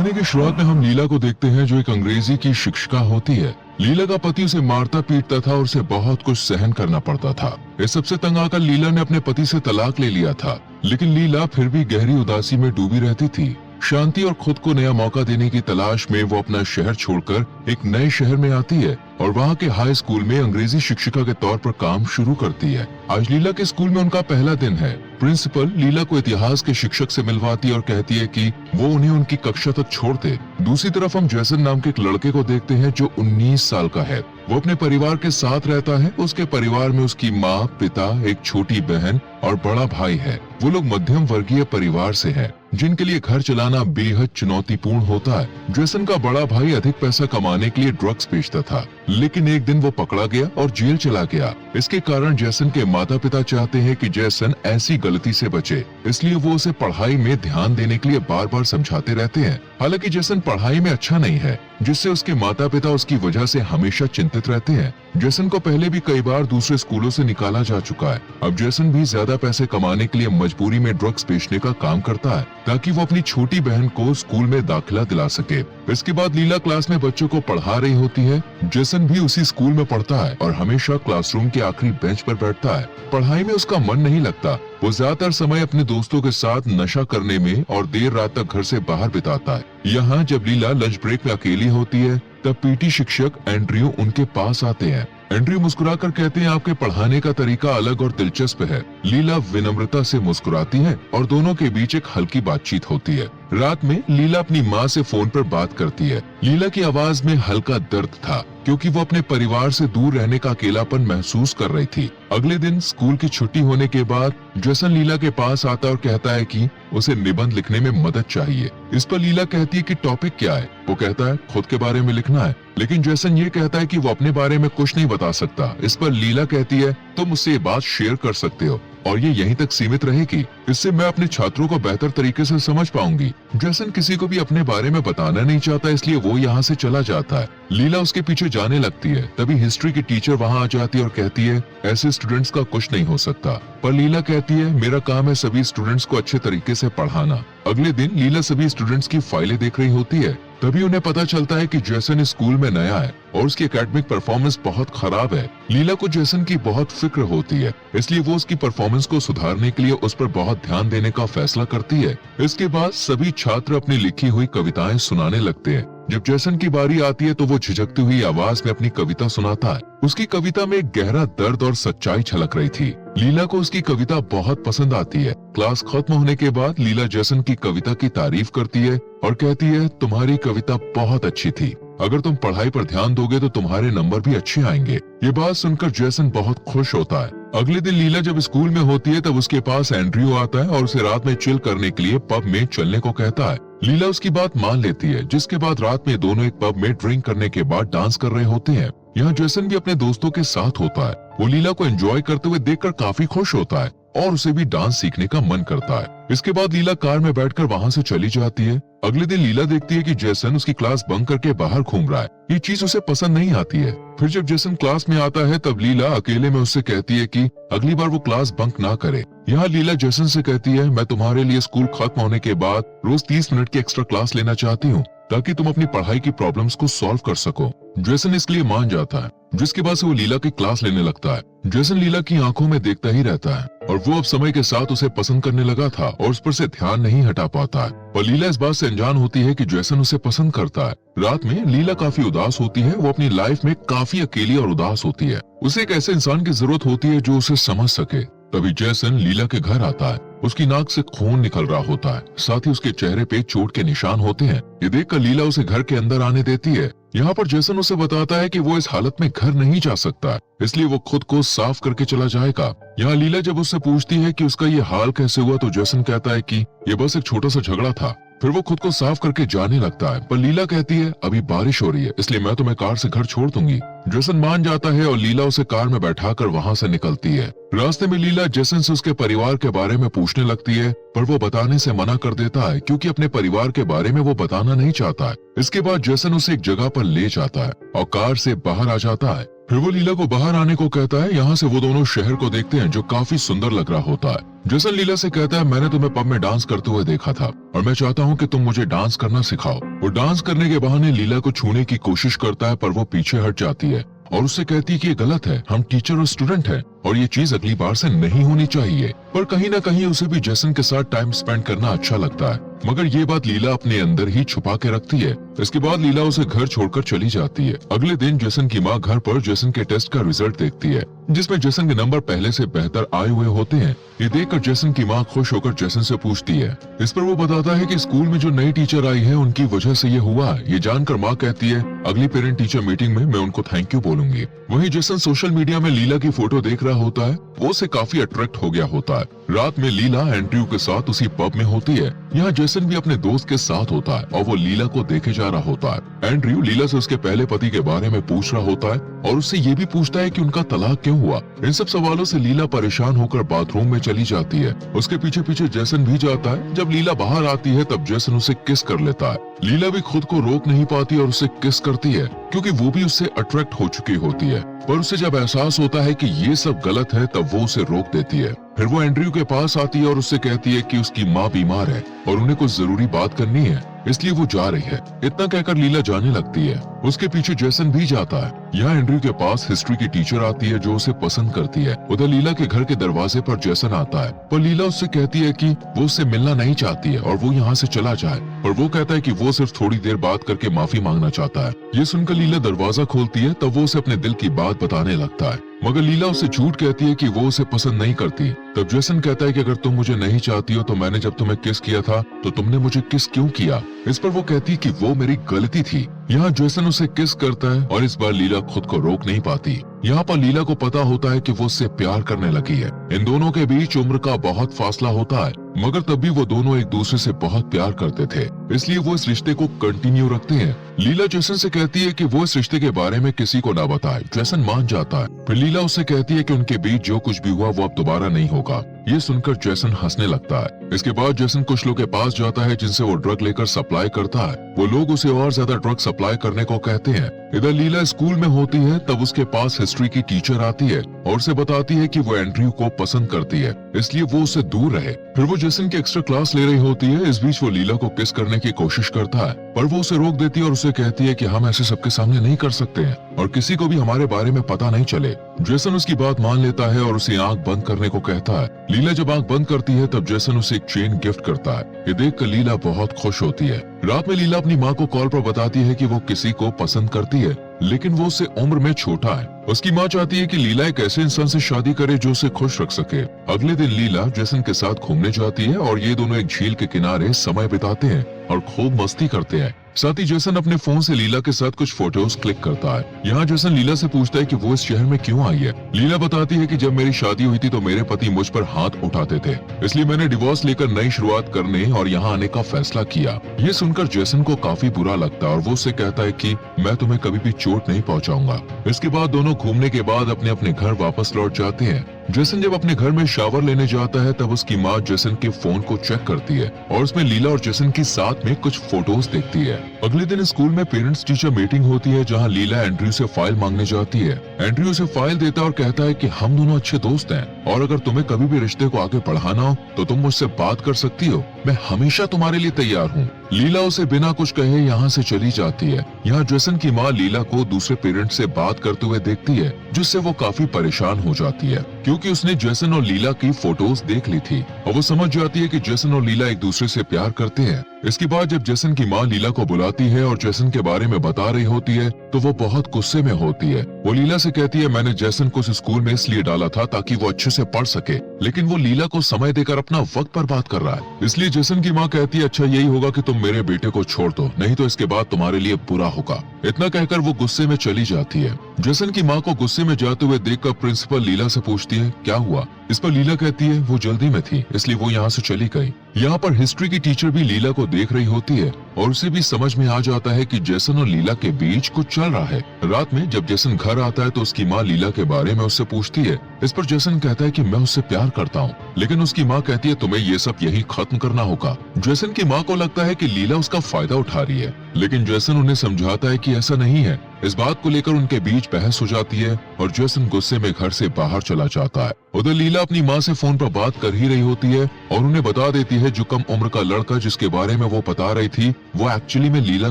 कहानी की शुरुआत में हम लीला को देखते हैं जो एक अंग्रेजी की शिक्षिका होती है। लीला का पति उसे मारता पीटता था और उसे बहुत कुछ सहन करना पड़ता था। इस सबसे तंग आकर लीला ने अपने पति से तलाक ले लिया था, लेकिन लीला फिर भी गहरी उदासी में डूबी रहती थी। शांति और खुद को नया मौका देने की तलाश में वो अपना शहर छोड़कर एक नए शहर में आती है और वहाँ के हाई स्कूल में अंग्रेजी शिक्षिका के तौर पर काम शुरू करती है। आज लीला के स्कूल में उनका पहला दिन है। प्रिंसिपल लीला को इतिहास के शिक्षक से मिलवाती है और कहती है कि वो उन्हें उनकी कक्षा तक छोड़ दे। दूसरी तरफ हम जैसन नाम के एक लड़के को देखते हैं जो 19 साल का है। वो अपने परिवार के साथ रहता है। उसके परिवार में उसकी माँ, पिता, एक छोटी बहन और बड़ा भाई है। वो लोग मध्यम वर्गीय परिवार से हैं, जिनके लिए घर चलाना बेहद चुनौतीपूर्ण होता है। जैसन का बड़ा भाई अधिक पैसा कमाने के लिए ड्रग्स बेचता था, लेकिन एक दिन वो पकड़ा गया और जेल चला गया। इसके कारण जैसन के माता पिता चाहते हैं कि जैसन ऐसी गलती से बचे, इसलिए वो उसे पढ़ाई में ध्यान देने के लिए बार बार समझाते रहते हैं। हालांकि जैसन पढ़ाई में अच्छा नहीं है, जिससे उसके माता पिता उसकी वजह से हमेशा चिंतित रहते हैं। जैसन को पहले भी कई बार दूसरे स्कूलों से निकाला जा चुका है। अब जैसन भी ज्यादा पैसे कमाने के लिए मजबूरी में ड्रग्स बेचने का काम करता है, ताकि वो अपनी छोटी बहन को स्कूल में दाखिला दिला सके। इसके बाद लीला क्लास में बच्चों को पढ़ा रही होती है। जैसन भी उसी स्कूल में पढ़ता है और हमेशा क्लासरूम के आखिरी बेंच पर बैठता है। पढ़ाई में उसका मन नहीं लगता। वो ज्यादातर समय अपने दोस्तों के साथ नशा करने में और देर रात तक घर से बाहर बिताता है। यहाँ जब लीला लंच ब्रेक में अकेली होती है, तब पीटी शिक्षक एंड्रयू उनके पास आते हैं। एंड्रयू मुस्कुराकर कहते हैं, आपके पढ़ाने का तरीका अलग और दिलचस्प है। लीला विनम्रता से मुस्कुराती है और दोनों के बीच एक हल्की बातचीत होती है। रात में लीला अपनी माँ से फोन पर बात करती है। लीला की आवाज में हल्का दर्द था, क्योंकि वो अपने परिवार से दूर रहने का अकेलापन महसूस कर रही थी। अगले दिन स्कूल की छुट्टी होने के बाद जैसन लीला के पास आता और कहता है कि उसे निबंध लिखने में मदद चाहिए। इस पर लीला कहती है कि टॉपिक क्या है। वो कहता है खुद के बारे में लिखना है, लेकिन जैसन ये कहता है कि वो अपने बारे में कुछ नहीं बता सकता। इस पर लीला कहती है, तुम मुझसे ये बात शेयर कर सकते हो और ये यहीं तक सीमित रहेगी। इससे मैं अपने छात्रों को बेहतर तरीके से समझ पाऊंगी। जैसन किसी को भी अपने बारे में बताना नहीं चाहता, इसलिए वो यहाँ से चला जाता है। लीला उसके पीछे जाने लगती है। तभी हिस्ट्री की टीचर वहाँ आ जाती है और कहती है, ऐसे स्टूडेंट्स का कुछ नहीं हो सकता। पर लीला कहती है, मेरा काम है सभी स्टूडेंट्स को अच्छे तरीके से पढ़ाना। अगले दिन लीला सभी स्टूडेंट्स की फाइलें देख रही होती है। तभी उन्हें पता चलता है कि जैसन इस स्कूल में नया है और उसकी एकेडमिक परफॉर्मेंस बहुत खराब है। लीला को जैसन की बहुत फिक्र होती है, इसलिए वो उसकी परफॉर्मेंस को सुधारने के लिए उस पर बहुत ध्यान देने का फैसला करती है। इसके बाद सभी छात्र अपनी लिखी हुई कविताएं सुनाने लगते हैं। जब जैसन की बारी आती है तो वो झिझकती हुई आवाज में अपनी कविता सुनाता है। उसकी कविता में एक गहरा दर्द और सच्चाई छलक रही थी। लीला को उसकी कविता बहुत पसंद आती है। क्लास खत्म होने के बाद लीला जैसन की कविता की तारीफ करती है और कहती है, तुम्हारी कविता बहुत अच्छी थी। अगर तुम पढ़ाई पर ध्यान दोगे तो तुम्हारे नंबर भी अच्छे आएंगे। ये बात सुनकर जैसन बहुत खुश होता है। अगले दिन लीला जब स्कूल में होती है तब उसके पास एंड्रयू आता है और उसे रात में चिल करने के लिए पब में चलने को कहता है। लीला उसकी बात मान लेती है, जिसके बाद रात में दोनों एक पब में ड्रिंक करने के बाद डांस कर रहे होते हैं। यहाँ जैसन भी अपने दोस्तों के साथ होता है। वो लीला को एंजॉय करते हुए देखकर काफी खुश होता है और उसे भी डांस सीखने का मन करता है। इसके बाद लीला कार में बैठकर वहाँ से चली जाती है। अगले दिन लीला देखती है कि जैसन उसकी क्लास बंक करके बाहर घूम रहा है। ये चीज उसे पसंद नहीं आती है। फिर जब जैसन क्लास में आता है तब लीला अकेले में उससे कहती है कि अगली बार वो क्लास बंक ना करे। यहाँ लीला जैसन से कहती है, मैं तुम्हारे लिए स्कूल खत्म होने के बाद रोज 30 मिनट की एक्स्ट्रा क्लास लेना चाहती हूँ, ताकि तुम अपनी पढ़ाई की प्रॉब्लम्स को सॉल्व कर सको। जैसन इसके लिए मान जाता है, जिसके बाद से वो लीला की क्लास लेने लगता है। जैसन लीला की आंखों में देखता ही रहता है और वो अब समय के साथ उसे पसंद करने लगा था और उस पर से ध्यान नहीं हटा पाता है। और लीला इस बात से अनजान होती है कि जैसन उसे पसंद करता है। रात में लीला काफी उदास होती है। वो अपनी लाइफ में काफी अकेली और उदास होती है। उसे एक ऐसे इंसान की जरूरत होती है जो उसे समझ सके। तभी जैसन लीला के घर आता है। उसकी नाक से खून निकल रहा होता है, साथ ही उसके चेहरे पे चोट के निशान होते हैं। ये देखकर लीला उसे घर के अंदर आने देती है। यहाँ पर जैसन उसे बताता है कि वो इस हालत में घर नहीं जा सकता, इसलिए वो खुद को साफ करके चला जाएगा। यहाँ लीला जब उससे पूछती है कि उसका ये हाल कैसे हुआ, तो जैसन कहता है कि ये बस एक छोटा सा झगड़ा था। फिर वो खुद को साफ करके जाने लगता है, पर लीला कहती है, अभी बारिश हो रही है, इसलिए मैं तुम्हें कार से घर छोड़ दूंगी। जेसन मान जाता है और लीला उसे कार में बैठाकर वहां से निकलती है। रास्ते में लीला जेसन से उसके परिवार के बारे में पूछने लगती है, पर वो बताने से मना कर देता है क्योंकि अपने परिवार के बारे में वो बताना नहीं चाहता है। इसके बाद जेसन उसे एक जगह पर ले जाता है और कार से बाहर आ जाता है। फिर वो लीला को बाहर आने को कहता है। यहाँ से वो दोनों शहर को देखते हैं जो काफी सुंदर लग रहा होता है। जेसन लीला से कहता है, मैंने तुम्हें पब में डांस करते हुए देखा था और मैं चाहता हूँ कि तुम मुझे डांस करना सिखाओ। वो डांस करने के बहाने लीला को छूने की कोशिश करता है, पर वो पीछे हट जाती है और उससे कहती है कि ये गलत है, हम टीचर और स्टूडेंट हैं और ये चीज अगली बार से नहीं होनी चाहिए। पर कहीं ना कहीं उसे भी जेसन के साथ टाइम स्पेंड करना अच्छा लगता है, मगर ये बात लीला अपने अंदर ही छुपा के रखती है। इसके बाद लीला उसे घर छोड़कर चली जाती है। अगले दिन जेसन की माँ घर पर जेसन के टेस्ट का रिजल्ट देखती है, जिसमें जेसन के नंबर पहले से बेहतर आए हुए होते हैं। ये देखकर जेसन की माँ खुश होकर जेसन से पूछती है। इस पर वो बताता है कि स्कूल में जो नई टीचर आई है उनकी वजह से ये हुआ। ये जानकर माँ कहती है, अगली पेरेंट टीचर मीटिंग में मैं उनको थैंक यू बोलूंगी। वहीं जेसन सोशल मीडिया में लीला की फोटो देख रहा होता है। वो उसे काफी अट्रैक्ट हो गया होता है। रात में लीला एंड्रयू के साथ उसी पब में होती है। यहाँ जेसन भी अपने दोस्त के साथ होता है और वो लीला को देखे जा रहा होता है। एंड्रयू लीला से उसके पहले पति के बारे में पूछ रहा होता है और उससे ये भी पूछता है कि उनका तलाक क्यों हुआ। इन सब सवालों से लीला परेशान होकर बाथरूम में चली जाती है। उसके पीछे पीछे जेसन भी जाता है। जब लीला बाहर आती है तब जेसन उसे किस कर लेता है। लीला भी खुद को रोक नहीं पाती और उसे किस करती है क्योंकि वो भी उससे अट्रैक्ट हो चुकी होती है। पर उसे जब एहसास होता है कि ये सब गलत है तब वो उसे रोक देती है। फिर वो एंड्रयू के पास आती है और उससे कहती है कि उसकी माँ बीमार है और उन्हें कुछ जरूरी बात करनी है, इसलिए वो जा रही है। इतना कहकर लीला जाने लगती है। उसके पीछे जेसन भी जाता है। यहाँ एंड्रयू के पास हिस्ट्री की टीचर आती है जो उसे पसंद करती है। उधर लीला के घर के दरवाजे पर जेसन आता है, पर लीला उससे कहती है कि वो उससे मिलना नहीं चाहती है और वो यहाँ से चला जाए। और वो कहता है कि वो सिर्फ थोड़ी देर बात करके माफी मांगना चाहता है। ये सुनकर लीला दरवाजा खोलती है, तब वो उसे अपने दिल की बात बताने लगता है, मगर लीला उसे झूठ कहती है कि वो उसे पसंद नहीं करती। तब जेसन कहता है कि अगर तुम मुझे नहीं चाहती हो तो मैंने जब तुम्हें किस किया था तो तुमने मुझे किस क्यों किया। इस पर वो कहती है कि वो मेरी गलती थी। यहाँ जेसन उसे किस करता है और इस बार लीला खुद को रोक नहीं पाती। यहाँ पर लीला को पता होता है कि वो उससे प्यार करने लगी है। इन दोनों के बीच उम्र का बहुत फासला होता है, मगर तब भी वो दोनों एक दूसरे से बहुत प्यार करते थे, इसलिए वो इस रिश्ते को कंटिन्यू रखते हैं। लीला जेसन से कहती है कि वो इस रिश्ते के बारे में किसी को ना बताए। जेसन मान जाता है। फिर लीला उससे कहती है कि उनके बीच जो कुछ भी हुआ वो अब दोबारा नहीं होगा। ये सुनकर जेसन हंसने लगता है। इसके बाद जेसन कुछ लोग के पास जाता है जिनसे वो ड्रग लेकर सप्लाई करता है। वो लोग उसे और ज्यादा ड्रग सप्लाई करने को कहते हैं। इधर लीला स्कूल में होती है, तब उसके पास हिस्ट्री की टीचर आती है और उसे बताती है कि वो एंड्रयू को पसंद करती है, इसलिए वो उससे दूर रहे। फिर वो जेसन की एक्स्ट्रा क्लास ले रही होती है। इस बीच वो लीला को किस करने की कोशिश करता है, पर वो उसे रोक देती है और उसे कहती है कि हम ऐसे सबके सामने नहीं कर सकते हैं और किसी को भी हमारे बारे में पता नहीं चले। जेसन उसकी बात मान लेता है और उसे आंख बंद करने को कहता है। लीला जब आंख बंद करती है तब जेसन उसे एक चेन गिफ्ट करता है। ये देखकर लीला बहुत खुश होती है। रात में लीला अपनी माँ को कॉल पर बताती है कि वो किसी को पसंद करती है, लेकिन वो उससे उम्र में छोटा है। उसकी माँ चाहती है कि लीला एक ऐसे इंसान से शादी करे जो उसे खुश रख सके। अगले दिन लीला जेसन के साथ घूमने जाती है और ये दोनों एक झील के किनारे समय बिताते हैं और खूब मस्ती करते हैं। साथ ही जेसन अपने फोन से लीला के साथ कुछ फोटोज क्लिक करता है। यहाँ जेसन लीला से पूछता है कि वो इस शहर में क्यों आई है। लीला बताती है कि जब मेरी शादी हुई थी तो मेरे पति मुझ पर हाथ उठाते थे, इसलिए मैंने डिवोर्स लेकर नई शुरुआत करने और यहाँ आने का फैसला किया। ये सुनकर जेसन को काफी बुरा लगता है और वो उससे कहता है कि मैं तुम्हें कभी भी चोट नहीं पहुँचाऊंगा। इसके बाद दोनों घूमने के बाद अपने अपने घर वापस लौट जाते हैं। जेसन जब अपने घर में शावर लेने जाता है तब उसकी माँ जेसन के फोन को चेक करती है और उसमें लीला और जेसन की साथ में कुछ फोटोज देखती है। अगले दिन स्कूल में पेरेंट्स टीचर मीटिंग होती है जहाँ लीला एंड्रयू से फाइल मांगने जाती है। एंड्रयू उसे फाइल देता है और कहता है कि हम दोनों अच्छे दोस्त हैं और अगर तुम्हें कभी भी रिश्ते को आगे बढ़ाना हो तो तुम मुझसे बात कर सकती हो, मैं हमेशा तुम्हारे लिए तैयार हूँ। लीला उसे बिना कुछ कहे यहाँ से चली जाती है। यहाँ जेसन की माँ लीला को दूसरे पेरेंट से बात करते हुए देखती है, जिससे वो काफी परेशान हो जाती है क्योंकि उसने जेसन और लीला की फोटोज देख ली थी और वो समझ जाती है कि जेसन और लीला एक दूसरे से प्यार करते हैं। इसके बाद जब जेसन की माँ लीला को बुलाती है और जेसन के बारे में बता रही होती है तो वो बहुत गुस्से में होती है। वो लीला से कहती है, मैंने जेसन को इस स्कूल में इसलिए डाला था ताकि वो अच्छे से पढ़ सके, लेकिन वो लीला को समय देकर अपना वक्त बर्बाद कर रहा है। इसलिए जेसन की माँ कहती है, अच्छा यही होगा कि तुम मेरे बेटे को छोड़ दो, नहीं तो इसके बाद तुम्हारे लिए बुरा होगा। इतना कहकर वो गुस्से में चली जाती है। जेसन की माँ को गुस्से में जाते हुए देखकर प्रिंसिपल लीला से पूछती है, क्या हुआ? इस पर लीला कहती है वो जल्दी में थी इसलिए वो यहाँ से चली गई। यहाँ पर हिस्ट्री की टीचर भी लीला को देख रही होती है। और उसे भी समझ में आ जाता है कि जेसन और लीला के बीच कुछ चल रहा है। रात में जब जेसन घर आता है तो उसकी माँ लीला के बारे में उससे पूछती है। इस पर जेसन कहता है कि मैं उससे प्यार करता हूँ, लेकिन उसकी माँ कहती है तुम्हें ये सब यही खत्म करना होगा। जेसन की माँ को लगता है कि लीला उसका फायदा उठा रही है, लेकिन जेसन उन्हें समझाता है कि ऐसा नहीं है। इस बात को लेकर उनके बीच बहस हो जाती है और जेसन गुस्से में घर से बाहर चला जाता है। उधर लीला अपनी माँ से फोन पर बात कर ही रही होती है और उन्हें बता देती है जो कम उम्र का लड़का जिसके बारे में वो बता रही थी वो एक्चुअली में लीला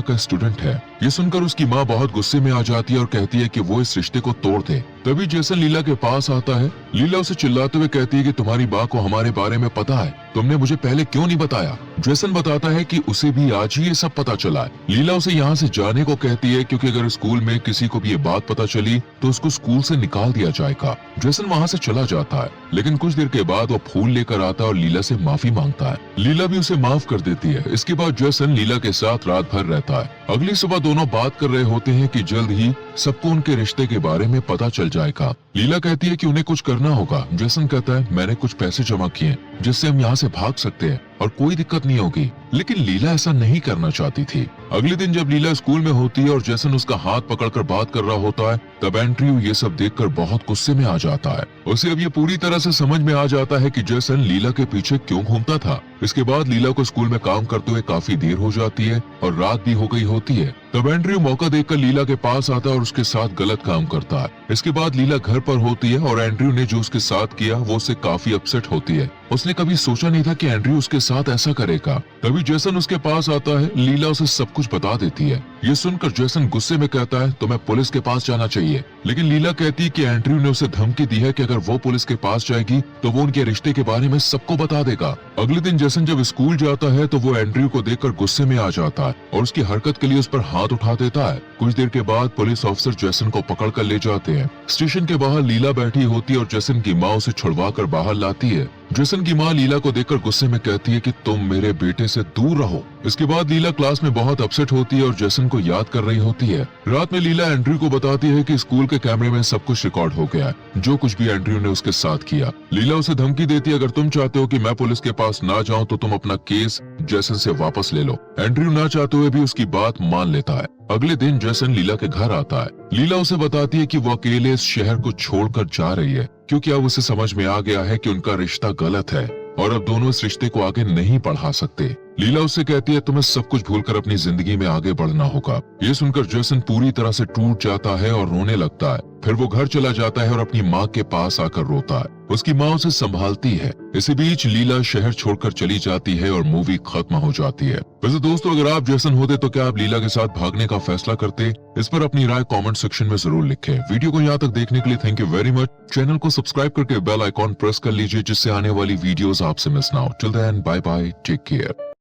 का स्टूडेंट है। ये सुनकर उसकी माँ बहुत गुस्से में आ जाती है और कहती है कि वो इस रिश्ते को तोड़ दे। तभी जेसन लीला के पास आता है। लीला उसे चिल्लाते हुए कहती है कि तुम्हारी माँ को हमारे बारे में पता है, तुमने मुझे पहले क्यों नहीं बताया। जेसन बताता है कि उसे भी आज ही ये सब पता चला है। लीला उसे यहाँ से जाने को कहती है क्योंकि अगर स्कूल में किसी को भी ये बात पता चली तो उसको स्कूल से निकाल दिया जाएगा। जेसन वहाँ से चला जाता है, लेकिन कुछ देर के बाद वो फूल लेकर आता है और लीला से माफी मांगता है। लीला भी उसे माफ कर देती है। इसके बाद जेसन लीला के साथ रात भर रहता है। अगली सुबह दोनों बात कर रहे होते हैं कि जल्द ही सबको उनके रिश्ते के बारे में पता चल जाएगा। लीला कहती है कि उन्हें कुछ करना होगा। जेसन कहता है मैंने कुछ पैसे जमा किए जिससे हम यहाँ से भाग सकते हैं और कोई दिक्कत नहीं होगी, लेकिन लीला ऐसा नहीं करना चाहती थी। अगले दिन जब लीला स्कूल में होती है और जेसन उसका हाथ पकड़कर बात कर रहा होता है तब एंड्रयू ये सब देखकर बहुत गुस्से में आ जाता है। उसे अब ये पूरी तरह से समझ में आ जाता है कि जेसन लीला के पीछे क्यों घूमता था। इसके बाद लीला को स्कूल में काम करते हुए काफी देर हो जाती है और रात भी हो गई होती है। तब एंड्रयू मौका देखकर लीला के पास आता है और उसके साथ गलत काम करता है। इसके बाद लीला घर पर होती है और एंड्रयू ने जो उसके साथ किया वो उससे काफी अपसेट होती है। उसने कभी सोचा नहीं था कि एंड्रयू उसके साथ ऐसा करेगा। तभी जेसन उसके पास आता है। लीला उसे सब कुछ बता देती है। ये सुनकर जेसन गुस्से में कहता है तुम्हें पुलिस के पास जाना चाहिए, लेकिन लीला कहती है कि एंड्रयू ने उसे धमकी दी है कि अगर वो पुलिस के पास जाएगी तो वो उनके रिश्ते के बारे में सबको बता देगा। अगले दिन जेसन जब स्कूल जाता है तो वो एंड्रयू को देखकर गुस्से में आ जाता है और उसकी हरकत के लिए उस पर हाथ उठा देता है। कुछ देर के बाद पुलिस ऑफिसर जेसन को पकड़ कर ले जाते हैं। स्टेशन के बाहर लीला बैठी होती है और जेसन की माँ उसे छुड़वा कर बाहर लाती है। जेसन की माँ लीला को देखकर गुस्से में कहती है कि तुम मेरे बेटे से दूर रहो। इसके बाद लीला क्लास में बहुत अपसेट होती है और जेसन को याद कर रही होती है। रात में लीला एंड्रयू को बताती है कि स्कूल के कैमरे में सब कुछ रिकॉर्ड हो गया है, जो कुछ भी एंड्रयू ने उसके साथ किया। लीला उसे धमकी देती है अगर तुम चाहते हो कि मैं पुलिस के पास ना जाऊं तो तुम अपना केस जेसन से वापस ले लो। एंड्रयू ना चाहते हुए भी उसकी बात मान लेता है। अगले दिन जेसन लीला के घर आता है। लीला उसे बताती है कि वो अकेले इस शहर को छोड़कर जा रही है क्योंकि अब उसे समझ में आ गया है कि उनका रिश्ता गलत है और अब दोनों इस रिश्ते को आगे नहीं बढ़ा सकते। लीला उससे कहती है तुम्हें सब कुछ भूलकर अपनी जिंदगी में आगे बढ़ना होगा। ये सुनकर जेसन पूरी तरह से टूट जाता है और रोने लगता है। फिर वो घर चला जाता है और अपनी माँ के पास आकर रोता है। उसकी माँ उसे संभालती है। इसी बीच लीला शहर छोड़कर चली जाती है और मूवी खत्म हो जाती है। वैसे दोस्तों अगर आप जेसन होते तो क्या आप लीला के साथ भागने का फैसला करते? इस पर अपनी राय कमेंट सेक्शन में जरूर लिखें। वीडियो को यहाँ तक देखने के लिए thank you very much. Channel को सब्सक्राइब करके बेल आइकॉन प्रेस कर लीजिए जिससे आने वाली वीडियोस आपसे मिस ना हो। Till then bye bye, take care.